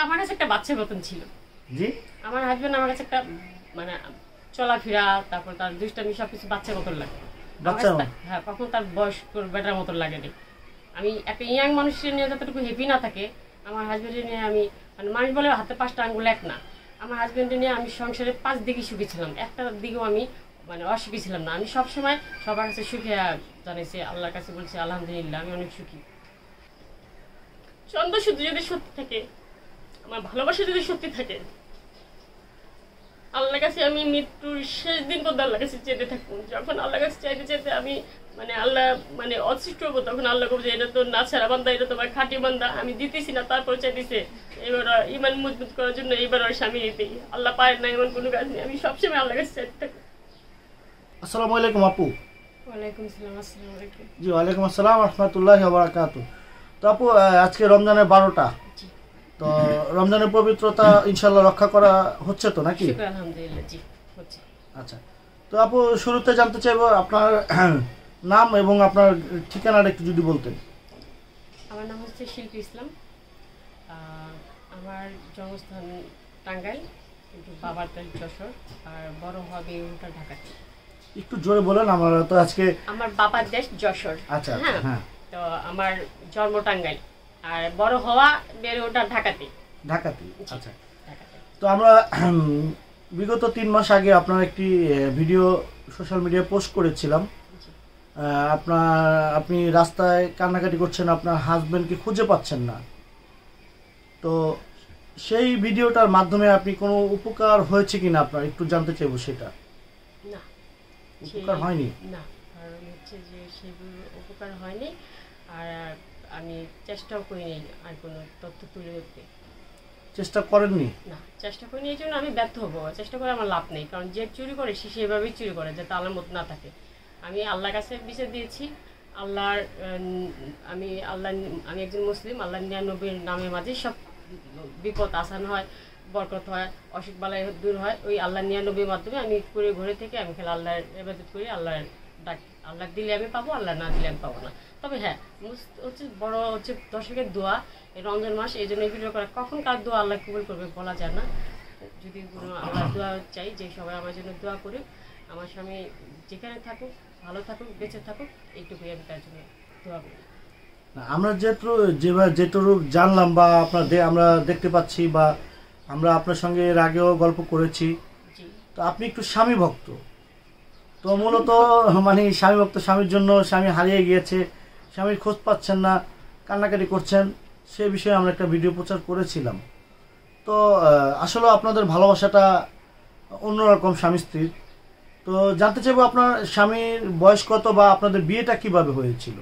আমার কাছে একটা বাচ্চার মতন ছিল। জি, আমার হাজবেন্ড আমার কাছে একটা মানে চলাফেরা, তারপর তার দুষ্টামি সবকিছু বাচ্চার মতন লাগে। হ্যাঁ, কখন তার বয়স্ক বেটার মতন লাগেনি। আমি একটা ইয়াং মানুষের নিয়ে যতটুকু হ্যাপি না থাকে, আমার হাজবেন্ডের নিয়ে আমি মানে মানুষ বলে হাতে 5টা আঙ্গুল এক না। আমার হাজবেন্ডের নিয়ে আমি সংসারে 5 দিকে সুখী ছিলাম, একটা দিকেও আমি মানে অসুখী ছিলাম না। আমি সবসময় সবার কাছে সুখে জানাইছি, আল্লাহর কাছে বলছি আলহামদুলিল্লাহ আমি অনেক সুখী। চন্দ্র শুধু যদি সত্যি থাকে, আমার ভালোবাসা যদি সত্যি থাকে, আল্লাহর কাছে আমি মৃত্যুর শেষ দিন পর্যন্ত আল্লাহর কাছে চেতে থাকবো। যখন আল্লাহর কাছে চাইতে চাইতে আমি মানে আল্লাহ মানে অসৃষ্ট হবো, তখন আল্লাহ বলছে এটা তো না ছাড়া বান্দা, এটা তোমার খাঁটি বান্দা। আমি দিতেছি না, তারপর চাইতেছে এবার ইমান মজবুত করার জন্য এবার আর স্বামী দিতেই আল্লাহ পায় না, এমন কোনো কাজ নেই। আমি সবসময় আল্লাহর কাছে চাইতে থাকবো। আসসালামু আলাইকুম আপু। ওয়ালাইকুম আসসালাম। আসসালামু আলাইকুম। জি, ওয়ালাইকুম আসসালাম রাহমাতুল্লাহি ওয়া বারাকাতুহু। তো আপু, আজকে রমজানের 12টা, তো রমজানের পবিত্রতা ইনশাআল্লাহ রক্ষা করা হচ্ছে তো নাকি? আলহামদুলিল্লাহ, জি হচ্ছে। আচ্ছা, তো আপু শুরুতে জানতে চাইবো আপনার নাম এবং আপনার ঠিকানাটা একটু যদি বলতেন। আমার নাম হচ্ছে শিল্পী ইসলাম। আমার জন্মস্থান টাঙ্গাইল, কিন্তু বাবার বাড়ি যশোর, আর বড় হবে ওটা ঢাকাতে। একটু জোরে বলেন, আমরা তো আজকে আমার বাবার দেশ যশোর। আচ্ছা, হ্যাঁ। তো আমার জন্ম টাঙ্গাইল, আর বড় হওয়া বেড়ে ওটা ঢাকাতে। ঢাকাতে, আচ্ছা। তো আমরা বিগত 3 মাস আগে আপনার একটি ভিডিও সোশ্যাল মিডিয়ায় পোস্ট করেছিলাম। আপনি রাস্তায় কান্নাকাটি করছেন, আপনার হাজবেন্ডকে খুঁজে পাচ্ছেন না। তো সেই ভিডিওটার মাধ্যমে আপনি কোনো উপকার হয়েছে কিনা আপনার একটু জানতে চাইবো। সেটা না, উপকার হয়নি। না, কারণ হচ্ছে যে সেগুলো উপকার হয়নি, আর আমি চেষ্টাও করিনি আর কোনো তথ্য তুলে ধরতে। চেষ্টা করেননি? না, চেষ্টা করিনি, এই জন্য আমি ব্যর্থ হবো। চেষ্টা করে আমার লাভ নেই, কারণ যে চুরি করে সে সেভাবেই চুরি করে, যাতে আল্লাহর মত না থাকে। আমি আল্লাহর কাছে বিচার দিয়েছি। আমি একজন মুসলিম। আল্লাহ 99 নামের মাঝে সব বিপদ আসান হয়, বরকত হয়, অসুখ বালাই দূর হয়। ওই আল্লাহ 99 মাধ্যমে আমি করে ঘুরে থেকে আমি খেলে আল্লাহর ইবাদত করি, আল্লাহর ডাক। আল্লাহ দিলে আমি পাবো, আল্লাহ না দিলে আমি পাবো না। তবে হ্যাঁ, হচ্ছে বড় হচ্ছে দর্শকের দোয়া, এই রমজান মাস, এই জন্য ভিডিও করা। কখন কার দোয়া আল্লাহ কবুল করবে বলা যায় না। যদি কোনো আল্লাহ দোয়া চাই যে সবাই আমার জন্য দোয়া করুক, আমার স্বামী যেখানে থাকুক, ভালো থাকুক, বেঁচে থাকুক, এইটুকুই আমি তার জন্য দোয়া করি। আমরা যেটুকু জানলাম বা আমরা দেখতে পাচ্ছি, বা আমরা আপনার সঙ্গে এর আগেও গল্প করেছি, তো আপনি একটু স্বামী ভক্ত। তো মূলত মানে স্বামী ভক্ত, স্বামীর জন্য স্বামী হারিয়ে গিয়েছে, স্বামীর খোঁজ পাচ্ছেন না, কান্নাকাটি করছেন, সে বিষয়ে আমরা একটা ভিডিও প্রচার করেছিলাম। তো আসলে আপনাদের ভালোবাসাটা অন্যরকম স্বামী স্ত্রীর। তো জানতে চাইবো আপনার স্বামীর বয়স কত, বা আপনাদের বিয়েটা কিভাবে হয়েছিল?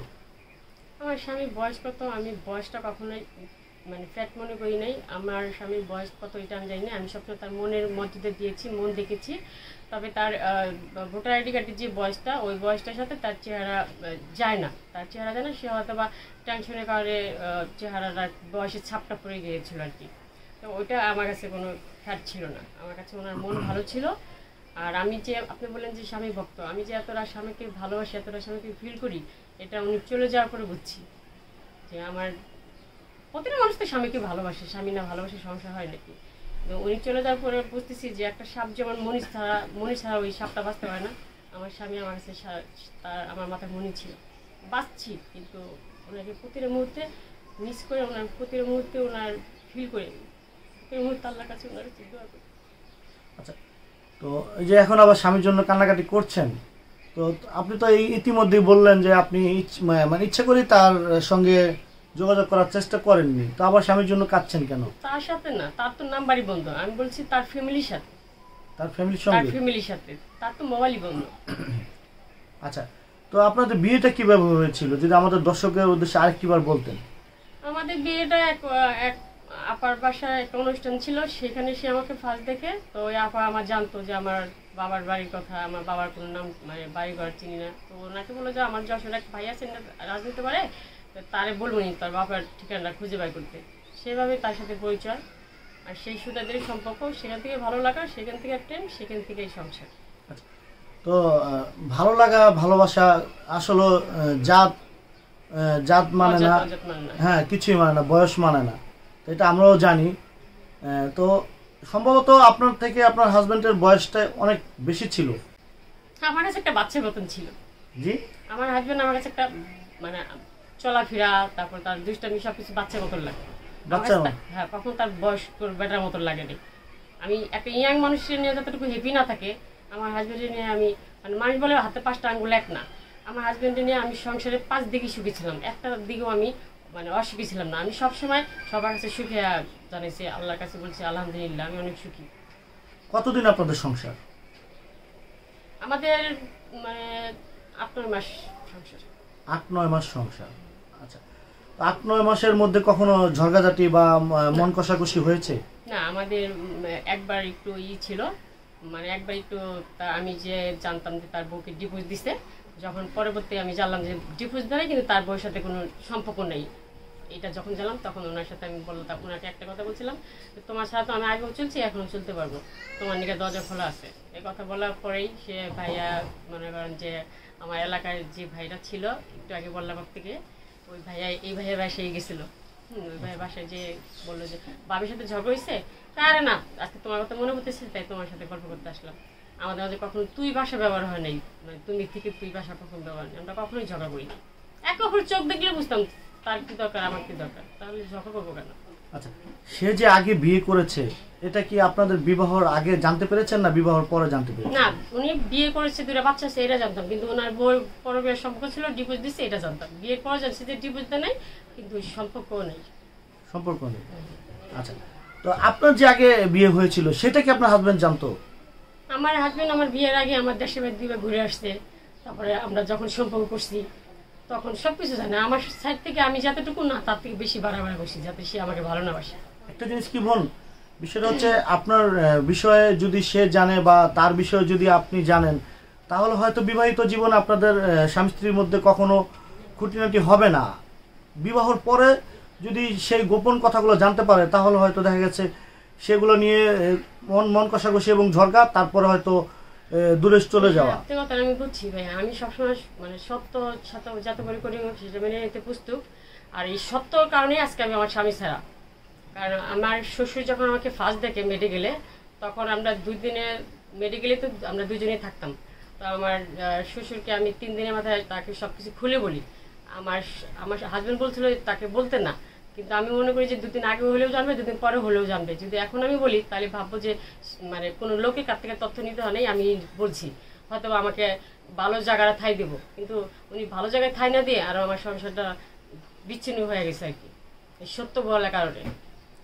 আমার স্বামীর বয়স কত, আমি বয়সটা কখনোই মানে ফ্যাট মনে করি নাই। আমার স্বামীর বয়স কত এটা আমি জানি না। আমি সবসময় তার মনের মধ্যে দিয়েছি, মন দেখেছি। তবে তার ভোটার আইডি কার্ডের যে বয়সটা, ওই বয়সটার সাথে তার চেহারা যায় না। তার চেহারা যায় না, সে হয়তো বা টেনশনের কারণে চেহারাটা বয়সের ছাপটা পড়ে গিয়েছিল আর কি। তো ওইটা আমার কাছে কোনো ফ্যাট ছিল না। আমার কাছে ওনার মন ভালো ছিল। আর আমি যে আপনি বললেন যে স্বামী ভক্ত, আমি যে এতটা স্বামীকে ভালোবাসি, এতটা স্বামীকে ফিল করি, এটা উনি চলে যাওয়ার পরে বুঝছি যে আমার প্রতিটা মানুষ তো স্বামীকে ভালোবাসে, স্বামী না ভালোবাসে সংসার হয় নাকি। উনি চলে যাওয়ার পরে বুঝতেছি যে একটা সাপ যেমন মনি ছাড়া ওই সাপটা বাঁচতে পারে না, আমার স্বামী আমার কাছে আমার মাথায় মনি ছিল। বাঁচছি, কিন্তু ওনাকে প্রতিটা মুহূর্তে মিস করে, ওনার প্রতিটা মুহূর্তে ওনার ফিল করে, প্রতিটা মুহূর্তে আল্লাহর কাছে ওনার দোয়া করি। আচ্ছা, তো এই যে এখন আবার স্বামীর জন্য কান্নাকাটি করছেন, তো আপনি তো ইতিমধ্যেই বললেন যে আপনি মানে ইচ্ছা করে তার সঙ্গে যোগাযোগ করার চেষ্টা করেননি, তো আবার স্বামীর জন্য কাঁদছেন কেন? তার সাথে না, তার তো নাম্বারই বন্ধ। আমি বলছি তার ফ্যামিলির সাথে, তার ফ্যামিলির সঙ্গে, তার তো মোবাইলই বন্ধ। আচ্ছা, তো আপনাদের বিয়েটা কিভাবে হয়েছিল যদি আমাদের দর্শকের উদ্দেশ্যে আরেকটিবার বলতেন? আমাদের বিয়েটা এক আপার বাসায় একটা অনুষ্ঠান ছিল, সেখানে সে আমাকে ফার্স্ট দেখে। তো ওই আপা আমার জানতো যে আমার বাবার বাড়ির কথা, আমার বাবার কোনো নাম মানে বাড়ি ঘর চিনি না। তো ওনাকে বললো যে আমার যশোর এক ভাই আছেন রাজনীতি পারে, তারে বলবো নি তার বাবার ঠিকানা খুঁজে বাই করতে। সেভাবে তার সাথে পরিচয়, আর সেই সুতাদের সম্পর্ক, সেখান থেকে ভালো লাগা, সেখান থেকে প্রেম, সেখান থেকেই সংসার। তো ভালো লাগা, ভালোবাসা আসলে জাত মানে না, হ্যাঁ কিছুই মানে না, বয়স মানে না, এটা আমরাও জানি। তো সম্ভবত আপনার থেকে আপনার হাজবেন্ডের বয়সটা অনেক বেশি ছিল। আমার কাছে একটা বাচ্চার মতন ছিল। জি, আমার হাজবেন্ড আমার কাছে একটা মানে চলাফেরা, তারপর তার দুষ্টামি সবকিছু বাচ্চার মতন লাগে। বাচ্চার মতো? হ্যাঁ, কখনো তার বয়স বেটার মতন লাগেনি। আমি একটা ইয়াং মানুষের নিয়ে যতটুকু হ্যাপি না থাকে, আমার হাজবেন্ডের নিয়ে আমি মানে মানুষ বলে হাতে 5টা আঙ্গুল এক না। আমার হাজবেন্ডের নিয়ে আমি সংসারে 5 দিকে সুখী ছিলাম, একটা দিকেও আমি মানে অসুখী ছিলাম না। আমি সবসময় সবার কাছে সুখে জানাইছি, আল্লাহর কাছে বলছি আলহামদুলিল্লাহ আমি অনেক সুখী। কতদিন আপনাদের সংসার? আমাদের মানে 8-9 মাস সংসার। 8-9 মাস সংসার। আচ্ছা, 8-9 মাসের মধ্যে কখনো ঝগড়াঝাটি বা মন কষাকষি হয়েছে? না, আমাদের একবার একটু ছিল, মানে একবার একটু আমি যে জানতাম যে তার বউকে ডিভোর্স দিছে, যখন পরবর্তী আমি জানলাম যে ডিভোর্স দেয় কিন্তু তার বউয়ের সাথে কোনো সম্পর্ক নেই, এটা যখন জানলাম তখন ওনার সাথে আমি বললাম, ওনাকে একটা কথা বলছিলাম, তোমার সাথে তো আমি আগেও চলছি এখনও চলতে পারবো, তোমার নিকে দরজা খোলা আছে। এই কথা বলার পরেই সে ভাইয়া মনে করেন যে আমার এলাকায় যে ভাইরা ছিল একটু আগে বললাম থেকে, ওই ভাইয়া এই ভাইয়ের বাসায় গেছিলো। ওই ভাইয়ের বাসায় যে বললো যে বাবির সাথে ঝগড়া হয়েছে, তারে না আজকে তোমার কথা মনে করতেছে তাই তোমার সাথে গল্প করতে আসলাম। আমাদের মাঝে কখনো তুই ভাষা ব্যবহার হয় নাই, মানে তুমি থেকে তুই ভাষা কখনো ব্যবহার নেই, আমরা কখনোই ঝগড়া করি না। একে অপর চোখ দেখলে বুঝতাম তার কি দরকার আমার কি দরকার, তাহলে ঝগড়া করবো কেন? আচ্ছা, সে যে আগে বিয়ে করেছে এটা কি আপনাদের বিবাহর আগে জানতে পেরেছেন না বিবাহর পরে জানতে পেরেছেন? না, উনি বিয়ে করেছে, 2টা বাচ্চা আছে এটা জানতাম, কিন্তু ওনার বউ পরবীয় সম্পর্ক ছিল, ডিভোর্স দিচ্ছে এটা জানতাম। বিয়ের পর জানছি যে ডিভোর্স দেয় নাই, কিন্তু সম্পর্কও নেই। সম্পর্ক নেই। আচ্ছা, তো আপনার যে আগে বিয়ে হয়েছিল সেটা কি আপনার হাজবেন্ড জানতো? আমার হাজবেন্ড আমার বিয়ের আগে আমার দেশে বাড়ি 2বার ঘুরে আসছে, তারপরে আমরা যখন সম্পর্ক করছি তখন সবকিছু জানে। আমার সাইড থেকে আমি যতটুকু না তার থেকে বেশি বাড়াবাড়ি করছি যাতে সে আমাকে ভালো না বাসে। একটা জিনিস কি বোন, বিষয়টা হচ্ছে আপনার বিষয়ে যদি সে জানে বা তার বিষয়ে যদি আপনি জানেন, তাহলে হয়তো বিবাহিত জীবনে আপনাদের স্বামী স্ত্রীর মধ্যে কখনো খুঁটিনাটি হবে না। বিবাহর পরে যদি সেই গোপন কথাগুলো জানতে পারে তাহলে হয়তো দেখা গেছে সেগুলো নিয়ে মন কষাকষি এবং ঝগড়া, তারপরে হয়তো দূরে চলে যাওয়া। সত্যি কথা আমি বুঝছি ভাই, আমি সবসময় মানে সত্য সাথে যাতে করে করি সেটা মেনে নিতে প্রস্তুত। আর এই সত্যর কারণে আজকে আমি আমার স্বামী ছাড়া, কারণ আমার শ্বশুর যখন আমাকে ফার্স্ট দেখে মেডিকেলে, তখন আমরা 2 দিনে মেডিকেলে তো আমরা 2জনেই থাকতাম। তো আমার শ্বশুরকে আমি 3 দিনের মাথায় তাকে সব কিছু খুলে বলি। আমার আমার হাজব্যান্ড বলছিল তাকে বলতে না, কিন্তু আমি মনে করি যে 2 দিন আগে হলেও জানবে, 2 দিন পরে হলেও জানবে। যদি এখন আমি বলি তাহলে ভাববো যে মানে কোনো লোকের কাছ থেকে তথ্য নিতে হয় নাই, আমি বলছি, হয়তো আমাকে ভালো জায়গায় ঠাই দেবো, কিন্তু উনি ভালো জায়গায় ঠাই না দিয়ে আরও আমার সংসারটা বিচ্ছিন্ন হয়ে গেছে আর কি, এই সত্য বলার কারণে।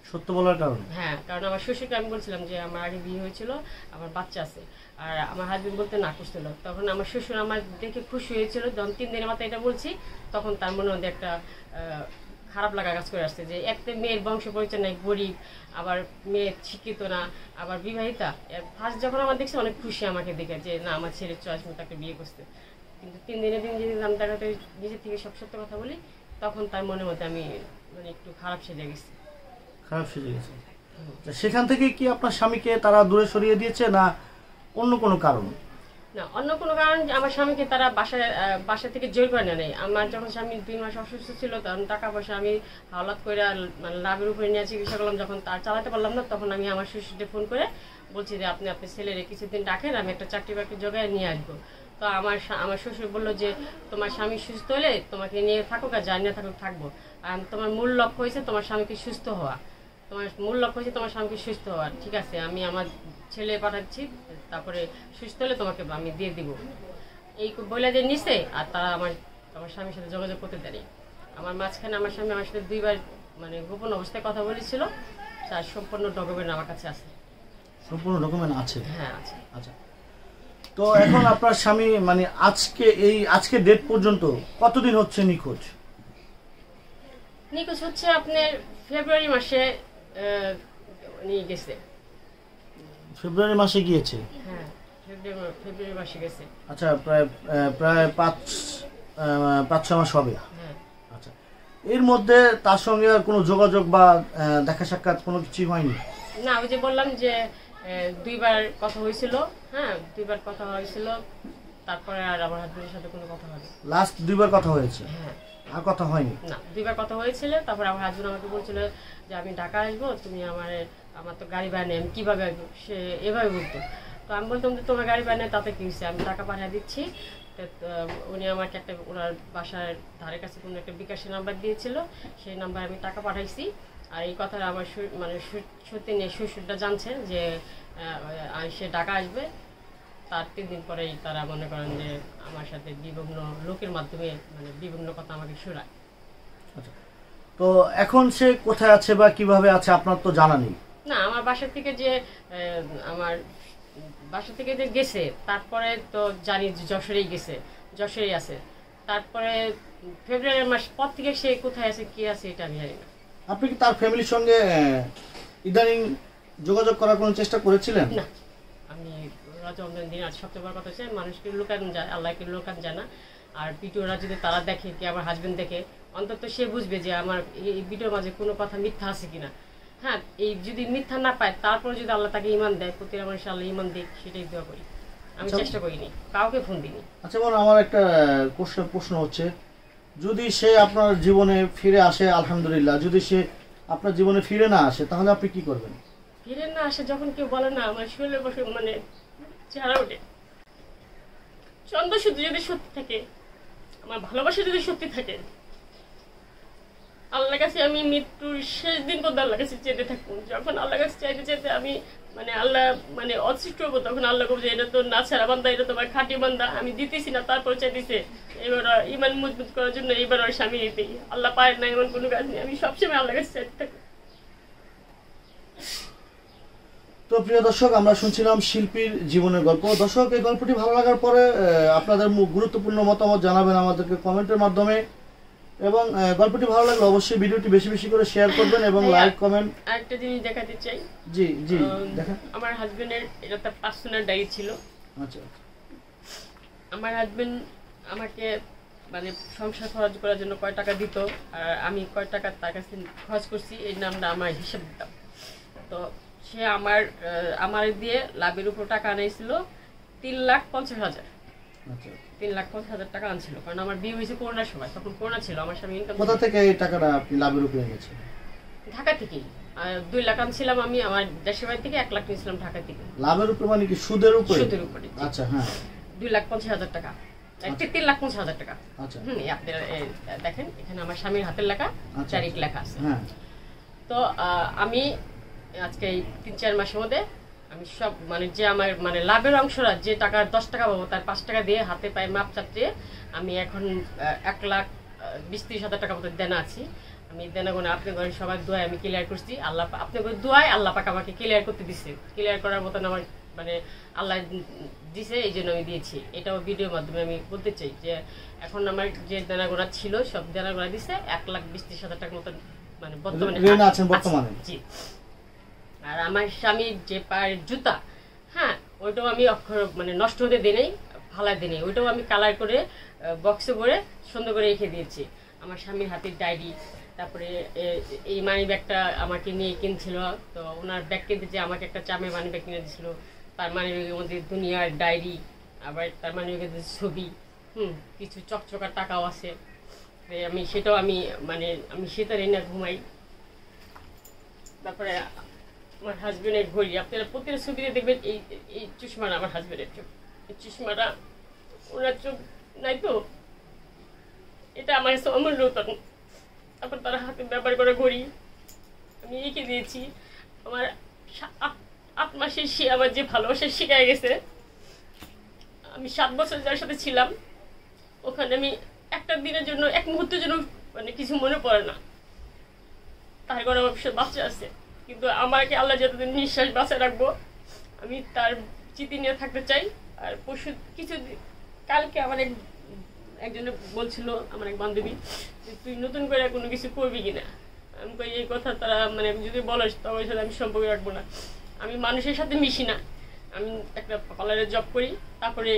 সত্য বলার কারণে? হ্যাঁ, কারণ আমার শ্বশুরকে আমি বলছিলাম যে আমার আগে বিয়ে হয়েছিল, আমার বাচ্চা আছে, আর আমার হাজবেন্ড বলতে না করছিল। তখন আমার শ্বশুর আমার দেখে খুশি হয়েছিল, যখন 3 দিনের মাথায় এটা বলছি তখন তার মনে মধ্যে একটা খারাপ লাগা কাজ করে আসছে যে একটা মেয়ের বংশ পরিচয় নাই, গরিব, আবার মেয়ে শিক্ষিত না, আবার বিবাহিতা। ফার্স্ট যখন আমার দেখছে অনেক খুশি আমাকে দেখে যে না আমার ছেলের চয়েস মতো একটা বিয়ে করতে। কিন্তু 3 দিনের দিন যদি আমি তার কাছে নিজের থেকে সব সত্য কথা বলি, তখন তার মনের মধ্যে আমি মানে একটু খারাপ সেজে গেছি। খারাপ সেজে গেছে। সেখান থেকে কি আপনার স্বামীকে তারা দূরে সরিয়ে দিয়েছে না অন্য কোনো কারণ? না, অন্য কোনো কারণ। আমার স্বামীকে তারা বাসা থেকে জোর করে নেয়। আমার যখন স্বামী 2 মাস অসুস্থ ছিল তখন টাকা পয়সা আমি হাওলাত করে মানে লাভের উপরে নিয়ে চিকিৎসা করলাম। যখন তার চালাতে পারলাম না তখন আমি আমার শ্বশুরকে ফোন করে বলছি যে আপনি আপনার ছেলের কিছুদিন রাখেন, আমি একটা চাকরি বাকরি জোগাড় নিয়ে আসবো। তো আমার শ্বশুর বললো যে তোমার স্বামী সুস্থ হলে তোমাকে নিয়ে থাকুক আর জানি না থাকুক থাকবো, আর তোমার মূল লক্ষ্য হয়েছে তোমার স্বামীকে সুস্থ হওয়া, তোমার মূল লক্ষ্য হচ্ছে তোমার স্বামীকে সুস্থ হওয়া। ঠিক আছে, আমি আমার ছেলে পাঠাচ্ছি, তারপরে সুস্থ হলে তোমাকে আমি দিয়ে দিব। এই বলে যে নিছে, আর তারা আমার স্বামীর সাথে যোগাযোগ করতে দেয়নি। আমার মাঝখানে আমার স্বামী আমার সাথে 2বার মানে গোপন অবস্থায় কথা বলেছিল, তার সম্পূর্ণ ডকুমেন্ট আমার কাছে আছে। সম্পূর্ণ ডকুমেন্ট আছে? হ্যাঁ আছে। আচ্ছা, তো এখন আপনার স্বামী মানে আজকে ডেট পর্যন্ত কতদিন হচ্ছে নিখোঁজ? নিখোঁজ হচ্ছে আপনার ফেব্রুয়ারি মাসে নিয়ে গেছে। ফেব্রুয়ারি মাসে গিয়েছে? হ্যাঁ, ফেব্রুয়ারি মাসে গেছে। আচ্ছা, প্রায় 5-6 মাস হবে। হ্যাঁ। আচ্ছা, এর মধ্যে তার সঙ্গে আর কোনো যোগাযোগ বা দেখা সাক্ষাৎ কোনো কিছুই হয়নি? না, ওই যে বললাম যে 2বার কথা হয়েছিল। হ্যাঁ, 2বার কথা হয়েছিল, তারপরে আর আমার হাজবেন্ডের সাথে কোনো কথা হয়নি। লাস্ট 2বার কথা হয়েছে? হ্যাঁ। আর কথা হয়নি? না, 2বার কথা হয়েছিল। তারপর আমার হাজবেন্ড আমাকে বলছিল যে আমি ঢাকা আসবো, তুমি আমার তো গাড়ি বানিয়ে আমি কীভাবে আসবো, সে এভাবে বলতো। তো আমি বলতাম যে তোমার গাড়ি বানিয়ে তাতে কী হয়েছে, আমি টাকা পাঠিয়ে দিচ্ছি। উনি আমাকে একটা ওনার বাসার ধারে কাছে কোনো একটা বিকাশের নাম্বার দিয়েছিল, সেই নাম্বারে আমি টাকা পাঠাইছি। আর এই কথাটা আমার মানে সত্যি নিয়ে শ্বশুরটা জানছে যে সে ঢাকা আসবে। তার 3 দিন পরেই তারা মনে করেন যে আমার সাথে বিভিন্ন লোকের মাধ্যমে মানে বিভিন্ন কথা আমাকে শোনায়। আচ্ছা, তো এখন সে কোথায় আছে বা কিভাবে আছে আপনার তো জানা নেই? না, আমার বাসা থেকে যে গেছে, তারপরে তো জানি যে যশোরেই গেছে, যশোরেই আছে। তারপরে ফেব্রুয়ারি মাস পর থেকে সে কোথায় আছে কি আছে এটা আমি জানি না। আপনি কি তার ফ্যামিলির সঙ্গে ইদানিং যোগাযোগ করার কোনো চেষ্টা করেছিলেন? না, আমি রমজান দিন আর সবচেয়ে বড় কথা হচ্ছে মানুষকে লুকানো যায়, আল্লাহকে লুকানো যায় না। আর ভিডিওরা যদি তারা দেখে, কি আমার হাজবেন্ড দেখে, অন্তত সে বুঝবে যে আমার এই ভিডিওর মাঝে কোনো কথা মিথ্যা আছে কিনা। হ্যাঁ, এই যদি মিথ্যা না পায়, তারপরে যদি আল্লাহ তাকে ইমান দেয়, প্রতিটা মানুষ আল্লাহ ইমান দিক, সেটাই দোয়া করি। আমি চেষ্টা করিনি, কাউকে ফোন দিইনি। আচ্ছা বোন, আমার একটা প্রশ্ন হচ্ছে, যদি সে আপনার জীবনে ফিরে আসে আলহামদুলিল্লাহ, যদি সে আপনার জীবনে ফিরে না আসে তাহলে আপনি কি করবেন? ফিরে না আসে যখন কেউ বলে না, আমার শরীরে বসে মানে চেহারা ওঠে। চন্দ্র শুধু যদি সত্যি থাকে, আমার ভালোবাসা যদি সত্যি থাকে, আল্লাহর কাছে আমি মৃত্যুর শেষ দিন পর্যন্ত আল্লাহর কাছে চেতে থাকবো। যখন আল্লাহর কাছে চাইতে চাইতে আমি মানে আল্লাহ মানে অসৃষ্ট হবো, তখন আল্লাহ বলছে এটা তো না ছাড়া বান্দা, এটা তোমার খাঁটি বান্দা, আমি দিতেছি না, তারপর চাইতেছে। এবার ইমান মজবুত করার জন্য এইবার ওর স্বামী দিতেই আল্লাহ পায় না, এমন কোনো কাজ নেই। আমি সবসময় আল্লাহর কাছে চাইতে থাকবো। তো প্রিয় দর্শক, আমরা শুনছিলাম শিল্পীর জীবনের গল্প। দর্শক, এই গল্পটি ভালো লাগার পরে আপনাদের গুরুত্বপূর্ণ মতামত জানাবেন আমাদেরকে কমেন্টের মাধ্যমে, এবং গল্পটি ভালো লাগলে অবশ্যই ভিডিওটি বেশি বেশি করে শেয়ার করবেন এবং লাইক কমেন্ট। আরেকটা জিনিস দেখাতে চাই। জি জি, দেখেন। আমার হাজবেন্ডের এটা তার পার্সোনাল ডায়েরি ছিল। আচ্ছা, আমার হাজবেন্ড আমাকে মানে সংসার খরচ করার জন্য কয় টাকা দিত, আর আমি কয় টাকা তার কাছে খরচ করছি, এই নামটা আমার হিসাব দিতাম। তো সে আমার দিয়ে লাভের উপর টাকা আনাইছিল 3,50,000। আচ্ছা, 3,50,000 টাকা আনছিল, কারণ আমার বিয়ে হয়েছে করোনার সময়, তখন করোনা ছিল। আমার স্বামী ইনকাম কোথা থেকে এই টাকাটা আপনি লাভের উপরে এনেছেন? ঢাকা থেকেই। 2 লাখ আনছিলাম আমি আমার দেশের বাড়ি থেকে, 1 লাখ নিয়েছিলাম ঢাকা থেকে। লাভের উপরে মানে কি সুদের উপরে? সুদের উপরে। আচ্ছা, হ্যাঁ। 2,50,000 টাকা, 3,50,000 টাকা। আচ্ছা, আপনারা দেখেন এখানে আমার স্বামীর হাতের লেখা, তারিখ লেখা আছে। হ্যাঁ। তো আমি আজকে এই 3-4 মাসের মধ্যে আমি সব মানে যে আমার মানে লাভের অংশরা, যে টাকা 10 টাকা পাবো তার 5 টাকা দিয়ে হাতে পায়ে মাপ চাপতে আমি এখন 1,20,000-30,000 টাকা মতো দেনা আছি। আমি দেনাগুলো আপনার ঘরে সবার দোয়ায় আমি ক্লিয়ার করছি। আল্লাহ আপনার দোয়ায় আল্লাহ পাক আমাকে ক্লিয়ার করতে দিচ্ছে। ক্লিয়ার করার মতন আমার মানে আল্লাহ দিছে, এই জন্য আমি দিয়েছি। এটাও ভিডিওর মাধ্যমে আমি বলতে চাই যে এখন আমার যে দেনাগুলো ছিল সব দেনাগুলো দিছে 1,20,000 টাকার মতন মানে বর্তমানে। জি। আর আমার স্বামীর যে পায়ের জুতা, হ্যাঁ, ওইটাও আমি অক্ষর মানে নষ্ট হতে দিই নাই, ফালাই দিই নাই, ওইটাও আমি কালার করে বক্সে ভরে সুন্দর করে রেখে দিয়েছি। আমার স্বামীর হাতের ডায়েরি, তারপরে এই মানি ব্যাগটা আমাকে নিয়ে কিনছিল, তো ওনার ব্যাগ কিনতে যে আমাকে একটা চামে মানি ব্যাগ কিনে দিয়েছিল। তার মানি ব্যাগের মধ্যে দুনিয়ার ডায়েরি, আবার তার মানি ব্যাগের ছবি, কিছু চকচকার টাকাও আছে। আমি সেটাও আমি মানে আমি সেটা রেনা ঘুমাই। তারপরে আমার হাজবেন্ডের ঘড়ি, আপনারা প্রতিটা ছবিতে দেখবেন এই চশমাটা আমার হাজবেন্ডের চোখ, এই চশমাটা ওনার চোখ নাই তো, এটা আমার কাছে অমূল্য। তারপর তারা হাতে ব্যবহার করে ঘড়ি আমি রেখে দিয়েছি। আমার 8 মাসের সে আমার যে ভালোবাসা শিখায় গেছে। আমি 7 বছর যার সাথে ছিলাম, ওখানে আমি একটা দিনের জন্য, এক মুহূর্তের জন্য মানে কিছু মনে পড়ে না। তার ঘরে আমার বাচ্চা আছে, কিন্তু আমাকে আল্লাহ যতদিন নিঃশ্বাস বাঁচায় রাখবো আমি তার চিঠি নিয়ে থাকতে চাই। আর পরশু কালকে আমার একজনে বলছিল, আমার এক বান্ধবী, যে তুই নতুন করে কোনো কিছু করবি কিনা। আমি কই এই কথা তারা মানে যদি বলো তবে সাথে আমি সম্পর্ক রাখবো না। আমি মানুষের সাথে মিশি না, আমি একটা পার্লারে জব করি, তারপরে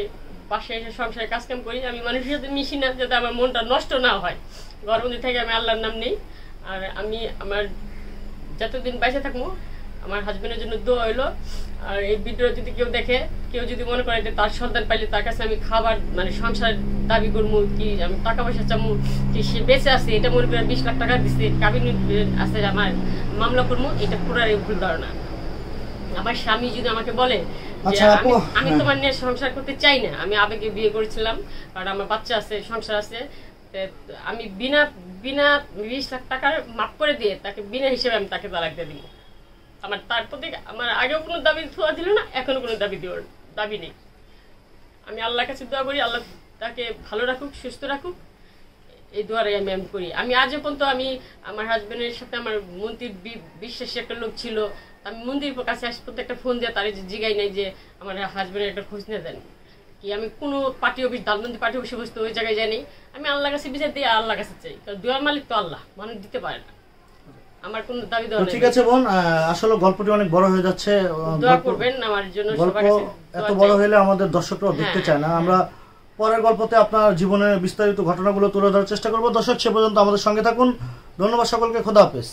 বাসায় এসে সংসারে কাজকাম করি। আমি মানুষের সাথে মিশি না যাতে আমার মনটা নষ্ট না হয়। ঘরবন্দি থেকে আমি আল্লাহর নাম নেই। আর আমি আমার যতদিন বেঁচে থাকবো আমার হাজবেন্ডের জন্য দোয়া হইলো। আর এই ভিডিও যদি কেউ দেখে, কেউ যদি মনে করে যে তার সন্তান পাইলে তার কাছে আমি খাবার মানে সংসার দাবি করবো, কি আমি টাকা পয়সা চামু, কি সে বেঁচে আছে এটা মনে করে 20 লাখ টাকা দিচ্ছে কাবিন আছে আমার মামলা করবো, এটা পুরাই ভুল ধারণা। আমার স্বামী যদি আমাকে বলে যে আমি তোমার নিয়ে সংসার করতে চাই না, আমি আবেগে বিয়ে করেছিলাম কারণ আমার বাচ্চা আছে, সংসার আছে, আমি বিনা 20 লাখ টাকার মাফ করে দিয়ে তাকে বিনা হিসেবে আমি তাকে তালাক দিয়ে দিব। আমার তার প্রতি আমার আগেও কোনো দাবি থোয়া দিল না, এখনো কোনো দাবি নেই। আমি আল্লাহর কাছে দোয়া করি, আল্লাহ তাকে ভালো রাখুক, সুস্থ রাখুক, এই দোয়ারাই আমি করি। আমি আজ পর্যন্ত আমি আমার হাজবেন্ডের সাথে আমার মন্ত্রীর বিশ্বাসী একটা লোক ছিল, আমি মন্দির কাছে আজ পর্যন্ত একটা ফোন দিয়ে তার জিগাই নাই যে আমার হাজবেন্ডের একটা খোঁজ নিয়ে দেন, কি আমি কোনো পার্টি অফিস দালবন্দি পার্টি অফিসে বসতে ওই জায়গায় যাই। আমি আল্লাহর কাছে বিচার দিয়ে আল্লাহর কাছে চাই, কারণ দোয়ার মালিক তো আল্লাহ, মানুষ দিতে পারে না। আমার কোনো দাবি দেওয়া ঠিক আছে বোন, আসলে গল্পটি অনেক বড় হয়ে যাচ্ছে, দোয়া করবেন আমার জন্য। গল্প এত বড় হলে আমাদের দর্শকরাও দেখতে চায় না। আমরা পরের গল্পতে আপনার জীবনের বিস্তারিত ঘটনাগুলো তুলে ধরার চেষ্টা করব। দর্শক, সে পর্যন্ত আমাদের সঙ্গে থাকুন। ধন্যবাদ সকলকে, খোদা হাফেজ।